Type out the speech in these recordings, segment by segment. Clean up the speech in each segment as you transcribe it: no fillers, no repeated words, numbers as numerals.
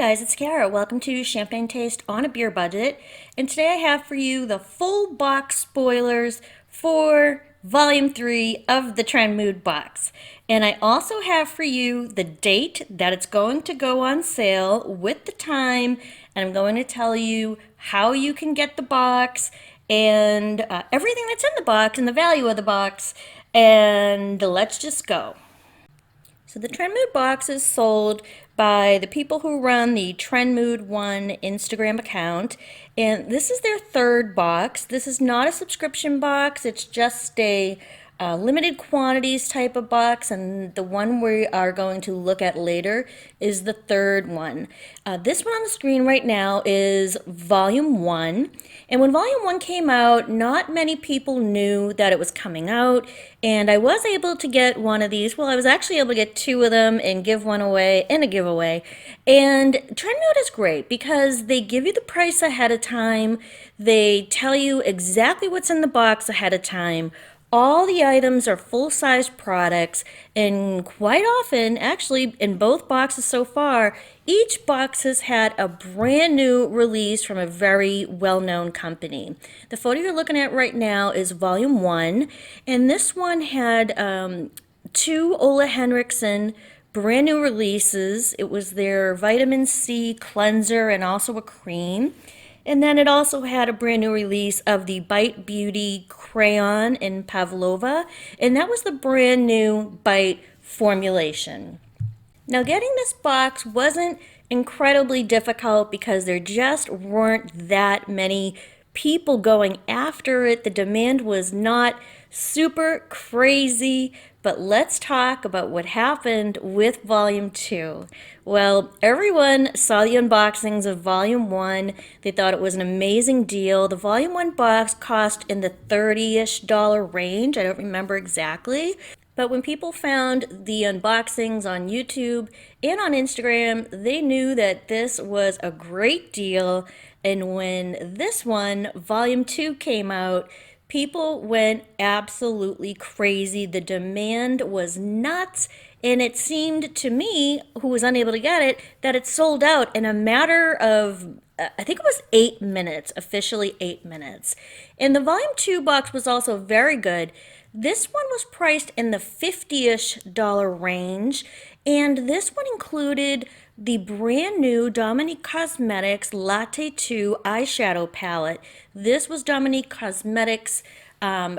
guys, it's Kara. Welcome to Champagne Taste on a Beer Budget. And today I have for you the full box spoilers for Volume 3 of the Trendmood box. And I also have for you the date that it's going to go on sale with the time. And I'm going to tell you how you can get the box and everything that's in the box and the value of the box. And let's just go. So the Trendmood box is sold by the people who run the Trendmood1 Instagram account, and this is their third box. This is not a subscription box, it's just a limited quantities type of box, and the one we are going to look at later is the third one. This one on the screen right now is Volume 1, and when Volume 1 came out, not many people knew that it was coming out, and I was able to get one of these. Well, I was actually able to get two of them and give one away in a giveaway. And Trendmood is great because they give you the price ahead of time, they tell you exactly what's in the box ahead of time. All the items are full-size products, and quite often, actually in both boxes so far, each box has had a brand new release from a very well-known company. The photo you're looking at right now is Volume 1, and this one had two Ole Henriksen brand new releases. It was their vitamin C cleanser and also a cream. And then it also had a brand new release of the Bite Beauty Crayon in Pavlova, and that was the brand new Bite formulation. Now getting this box wasn't incredibly difficult because there just weren't that many people going after it. The demand was not super crazy, but let's talk about what happened with Volume 2. Well, everyone saw the unboxings of Volume 1. They thought it was an amazing deal. The Volume 1 box cost in the $30-ish range. I don't remember exactly. But when people found the unboxings on YouTube and on Instagram, they knew that this was a great deal. And when this one, Volume 2, came out, people went absolutely crazy. The demand was nuts, and it seemed to me, who was unable to get it, that it sold out in a matter of, I think it was 8 minutes, officially 8 minutes. And the Volume 2 box was also very good. This one was priced in the $50-ish range, and this one included the brand new Dominique Cosmetics Latte 2 eyeshadow palette. This was Dominique Cosmetics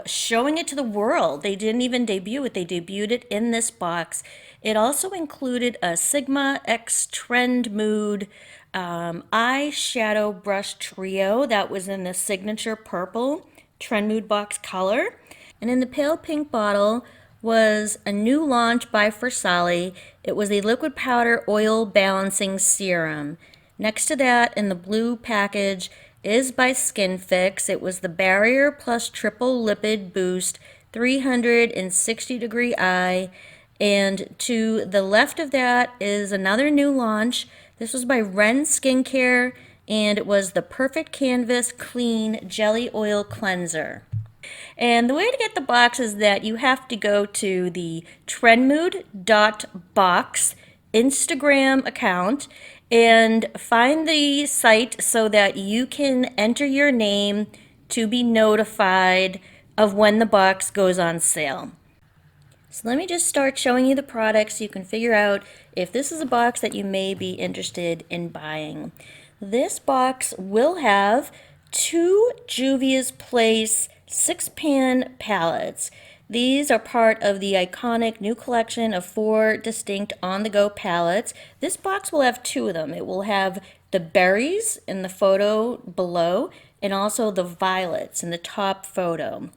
showing it to the world. They didn't even debut it. They debuted it in this box. It also included a Sigma X Trendmood eyeshadow brush trio that was in the signature purple Trendmood box color. And in the pale pink bottle was a new launch by Versali. It was a liquid powder oil balancing serum. Next to that, in the blue package, is by Skin Fix. It was the Barrier Plus Triple Lipid Boost 360 degree eye. And to the left of that is another new launch. This was by Ren Skincare, and it was the Perfect Canvas Clean Jelly Oil Cleanser. And the way to get the box is that you have to go to the trendmood.box Instagram account and find the site so that you can enter your name to be notified of when the box goes on sale. So let me just start showing you the products so you can figure out if this is a box that you may be interested in buying. This box will have two Juvia's Place 6-pan palettes. These are part of the iconic new collection of 4 distinct on-the-go palettes. This box will have 2 of them. It will have the berries in the photo below and also the violets in the top photo.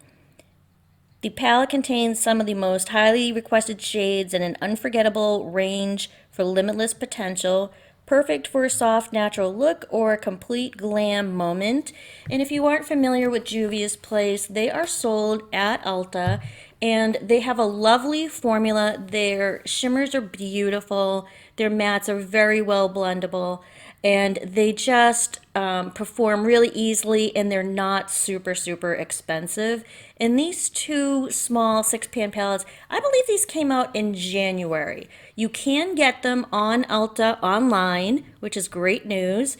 The palette contains some of the most highly requested shades in an unforgettable range for limitless potential, perfect for a soft, natural look or a complete glam moment. And if you aren't familiar with Juvia's Place, they are sold at Ulta, and they have a lovely formula. Their shimmers are beautiful. Their mattes are very well blendable. and they just perform really easily, and they're not super expensive. And these two small 6-pan palettes, I believe these came out in January. You can get them on Ulta online, which is great news,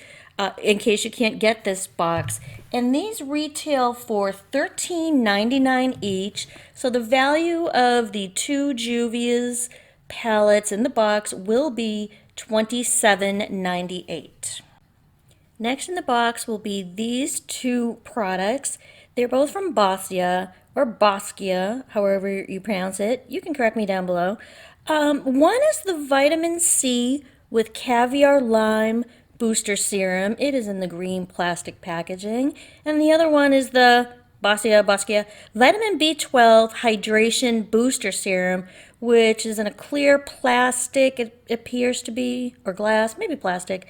in case you can't get this box. And these retail for $13.99 each. So the value of the two Juvia's palettes in the box will be $27.98. Next in the box will be these two products. They're both from Boscia, or Boscia, however you pronounce it. You can correct me down below. One is the Vitamin C with Caviar Lime Booster Serum. It is in the green plastic packaging. And the other one is the Boscia Vitamin B12 Hydration Booster Serum, which is in a clear plastic, it appears to be, or glass, maybe plastic,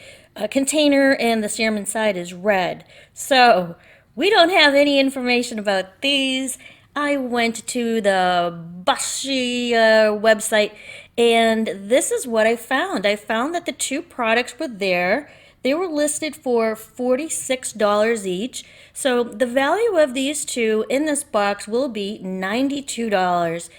container, and the serum inside is red. So we don't have any information about these. I went to the Boscia website, and this is what I found. I found that the two products were there. They were listed for $46 each. So the value of these two in this box will be $92.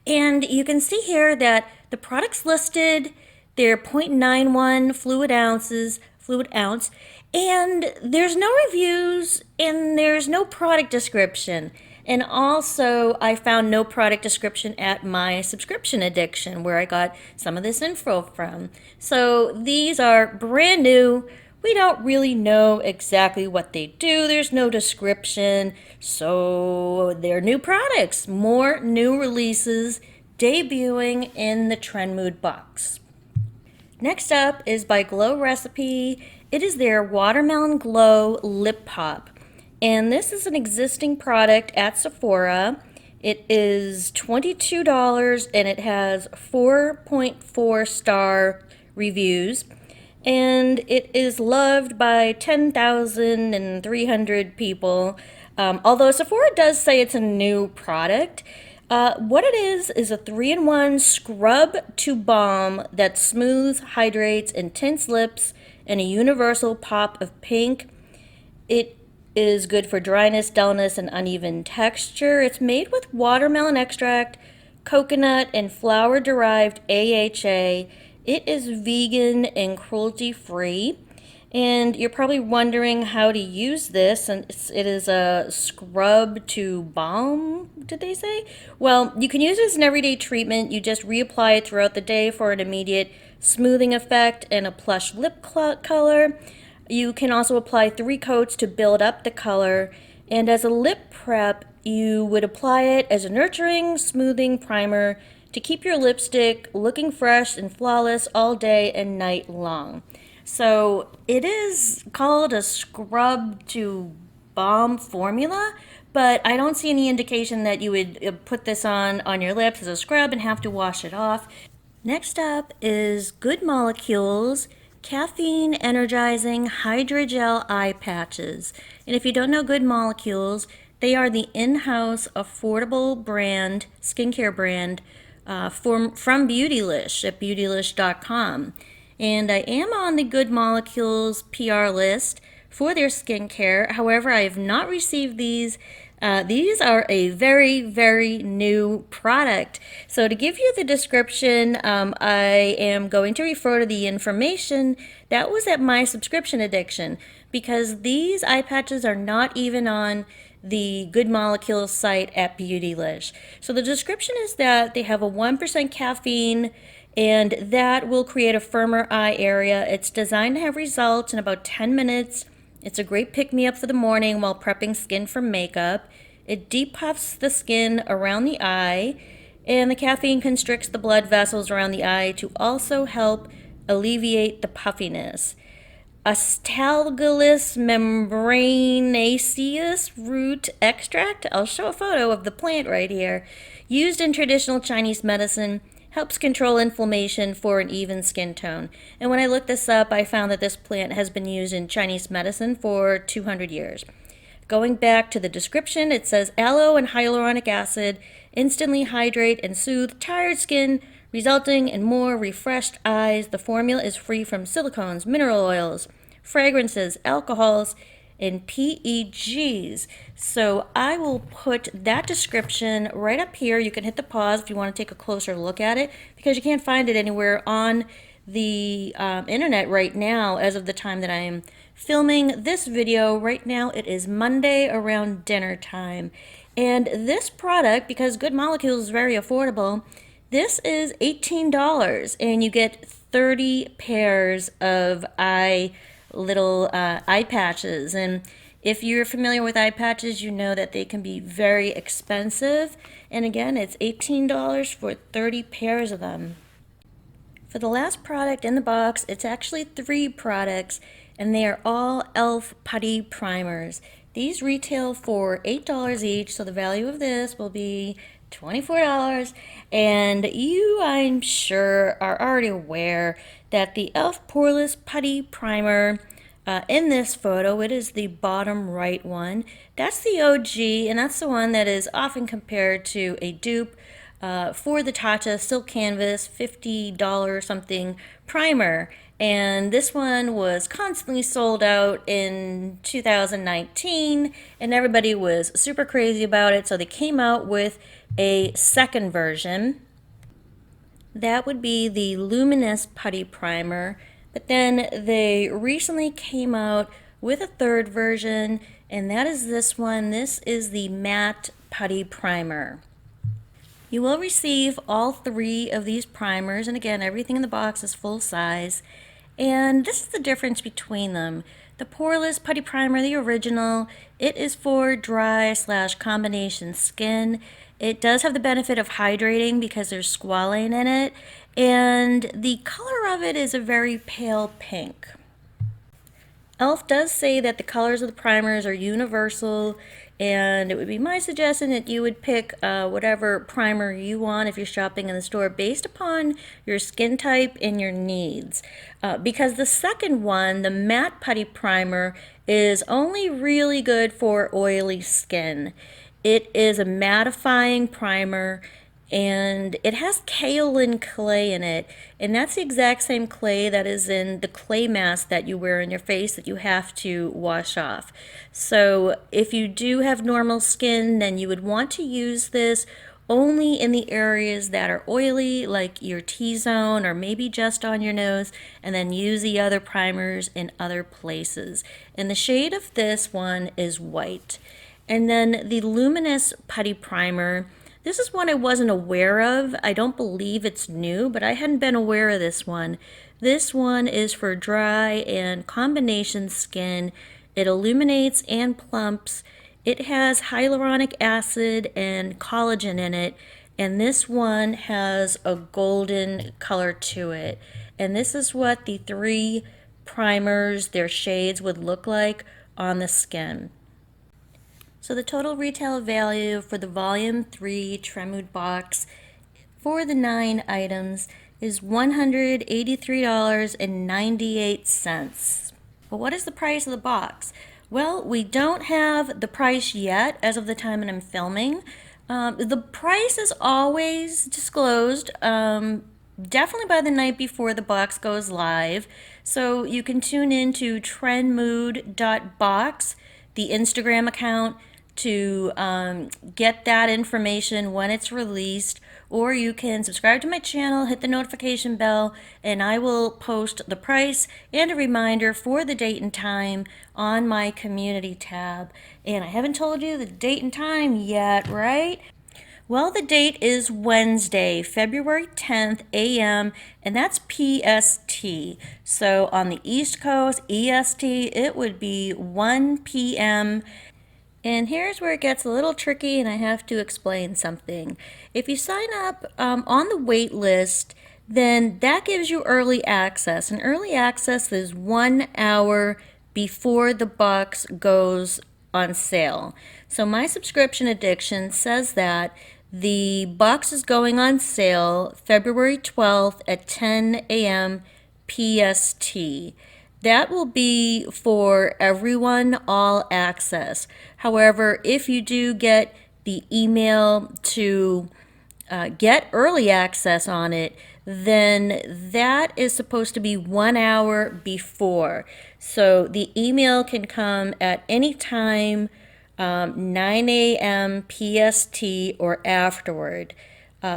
And you can see here that the products listed, they're 0.91 fluid ounce, and there's no reviews and there's no product description. And also, I found no product description at my subscription addiction, where I got some of this info from. So these are brand new. We don't really know exactly what they do. There's no description. So they're new products, more new releases debuting in the Trendmood box. Next up is by Glow Recipe. It is their Watermelon Glow Lip Pop. And this is an existing product at Sephora. It is $22 and it has 4.4 star reviews. And it is loved by 10,300 people. Although Sephora does say it's a new product. What it is a 3-in-1 scrub to balm that smooths, hydrates, and tints lips in a universal pop of pink. It is good for dryness, dullness, and uneven texture. It's made with watermelon extract, coconut, and flower-derived AHA. It is vegan and cruelty-free. And you're probably wondering how to use this, and it is a scrub to balm, did they say? Well, you can use it as an everyday treatment. You just reapply it throughout the day for an immediate smoothing effect and a plush lip color. You can also apply 3 coats to build up the color. And as a lip prep, you would apply it as a nurturing, smoothing primer to keep your lipstick looking fresh and flawless all day and night long. So it is called a scrub to balm formula, but I don't see any indication that you would put this on your lips as a scrub and have to wash it off. Next up is Good Molecules Caffeine Energizing Hydrogel Eyepatches. And if you don't know Good Molecules, they are the in-house affordable brand, skincare brand from Beautylish at beautylish.com. And I am on the Good Molecules PR list for their skincare. However, I have not received these. These are a very new product. So to give you the description, I am going to refer to the information that was at my subscription addiction, because these eye patches are not even on the Good Molecules site at Beautylish. So the description is that they have a 1% caffeine, and that will create a firmer eye area. It's designed to have results in about 10 minutes. It's a great pick-me-up for the morning while prepping skin for makeup. It depuffs the skin around the eye, and the caffeine constricts the blood vessels around the eye to also help alleviate the puffiness. Astragalus membranaceus root extract, I'll show a photo of the plant right here, used in traditional Chinese medicine, helps control inflammation for an even skin tone. And when I looked this up, I found that this plant has been used in Chinese medicine for 200 years. Going back to the description, it says aloe and hyaluronic acid instantly hydrate and soothe tired skin, resulting in more refreshed eyes. The formula is free from silicones, mineral oils, fragrances, alcohols, and PEGs. So I will put that description right up here. You can hit the pause if you want to take a closer look at it, because you can't find it anywhere on the internet right now as of the time that I am filming this video. Right now it is Monday around dinner time. And this product, because Good Molecules is very affordable, this is $18 and you get 30 pairs of eye patches. And if you're familiar with eye patches, you know that they can be very expensive. And again, it's $18 for 30 pairs of them. For the last product in the box, it's actually 3 products, and they are all e.l.f. Putty Primers. These retail for $8 each, so the value of this will be $24. And you, I'm sure, are already aware that the e.l.f. Poreless Putty Primer, in this photo, it is the bottom right one. That's the OG, and that's the one that is often compared to a dupe for the Tatcha Silk Canvas $50 something primer. And this one was constantly sold out in 2019, and everybody was super crazy about it, so they came out with a second version. That would be the Luminous Putty Primer, but then they recently came out with a third version, and that is this one. This is the Matte Putty Primer. You will receive all 3 of these primers, and again, everything in the box is full size. And this is the difference between them. The Poreless Putty Primer, the original, it is for dry/combination skin. It does have the benefit of hydrating because there's squalane in it, and the color of it is a very pale pink. e.l.f. does say that the colors of the primers are universal, and it would be my suggestion that you would pick whatever primer you want if you're shopping in the store based upon your skin type and your needs. Because the second one, the Matte Putty Primer, is only really good for oily skin. It is a mattifying primer, and it has kaolin clay in it, and that's the exact same clay that is in the clay mask that you wear on your face that you have to wash off. So if you do have normal skin, then you would want to use this only in the areas that are oily, like your T-zone or maybe just on your nose, and then use the other primers in other places. And the shade of this one is white. And then the Luminous Putty Primer, this is one I wasn't aware of. I don't believe it's new, but I hadn't been aware of this one. This one is for dry and combination skin. It illuminates and plumps. It has hyaluronic acid and collagen in it, and this one has a golden color to it. And this is what the 3 primers, their shades, would look like on the skin. So the total retail value for the Volume 3 Trendmood box for the 9 items is $183.98. But what is the price of the box? Well, we don't have the price yet as of the time that I'm filming. The price is always disclosed, definitely by the night before the box goes live. So you can tune in to trendmood.box, the Instagram account, to get that information when it's released, or you can subscribe to my channel, hit the notification bell, and I will post the price and a reminder for the date and time on my community tab. And I haven't told you the date and time yet, right? Well, the date is Wednesday, February 10th, a.m., and that's PST. So on the East Coast, EST, it would be 1 p.m., and here's where it gets a little tricky, and I have to explain something. If you sign up on the wait list, then that gives you early access. And early access is 1 hour before the box goes on sale. So my subscription addiction says that the box is going on sale February 12th at 10 a.m. PST. That will be for everyone, all access. However, if you do get the email to get early access on it, then that is supposed to be 1 hour before. So the email can come at any time, 9 a.m. PST or afterward.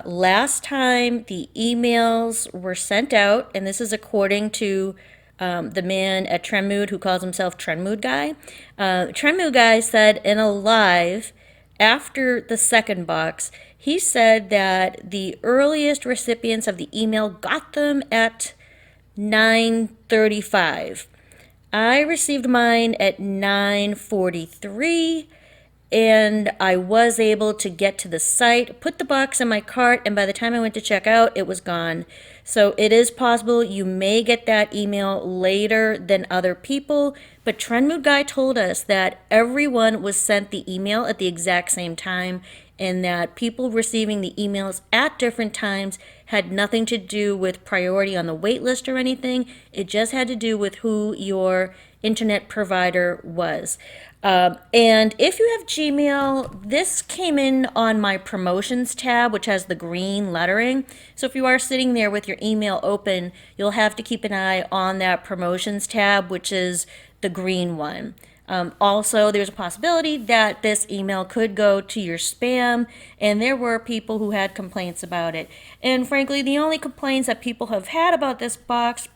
Last time the emails were sent out, and this is according to the man at Trendmood who calls himself Trendmood Guy. Trendmood Guy said in a live after the second box, he said that the earliest recipients of the email got them at 9:35. I received mine at 9:43, and I was able to get to the site, put the box in my cart, and by the time I went to check out, it was gone. So it is possible you may get that email later than other people, but Trendmood Guy told us that everyone was sent the email at the exact same time, and that people receiving the emails at different times had nothing to do with priority on the wait list or anything. It just had to do with who your internet provider was. And if you have Gmail, this came in on my promotions tab, which has the green lettering. So if you are sitting there with your email open, you'll have to keep an eye on that promotions tab, which is the green one. Also, there's a possibility that this email could go to your spam, and there were people who had complaints about it. And frankly, the only complaints that people have had about this box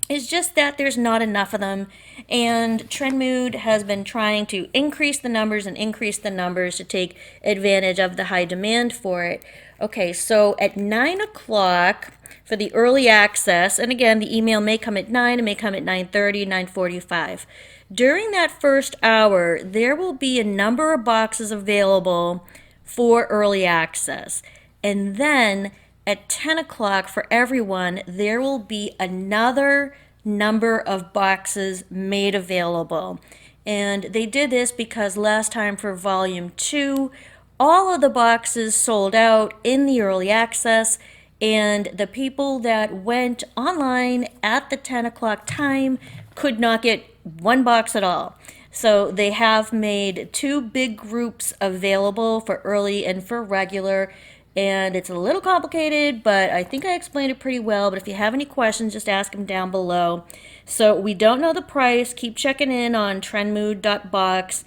is just that there's not enough of them, and Trendmood has been trying to increase the numbers to take advantage of the high demand for it. Okay, so at 9 o'clock for the early access, and again, the email may come at 9, it may come at 9:30, 9:45. During that first hour, there will be a number of boxes available for early access. And then at 10 o'clock for everyone, there will be another number of boxes made available. And they did this because last time for volume 2, all of the boxes sold out in the early access, and the people that went online at the 10 o'clock time could not get one box at all. So they have made 2 big groups available for early and for regular, and it's a little complicated, but I think I explained it pretty well. But if you have any questions, just ask them down below. So we don't know the price. Keep checking in on trendmood.box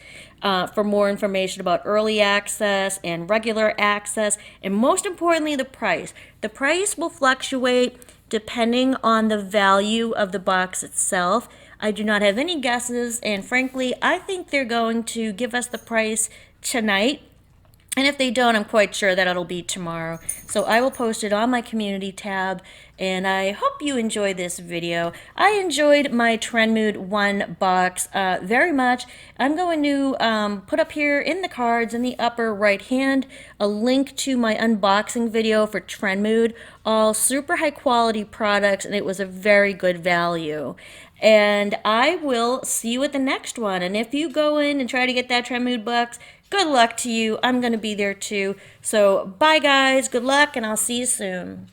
for more information about early access and regular access, and most importantly, the price. The price will fluctuate depending on the value of the box itself. I do not have any guesses, and frankly, I think they're going to give us the price tonight. And if they don't, I'm quite sure that it'll be tomorrow. So I will post it on my community tab, and I hope you enjoyed this video. I enjoyed my Trendmood 1 box very much. I'm going to put up here in the cards in the upper right hand a link to my unboxing video for Trendmood. All super high quality products, and it was a very good value. And I will see you at the next one. And if you go in and try to get that Trendmood box, good luck to you. I'm going to be there too. So bye guys, good luck, and I'll see you soon.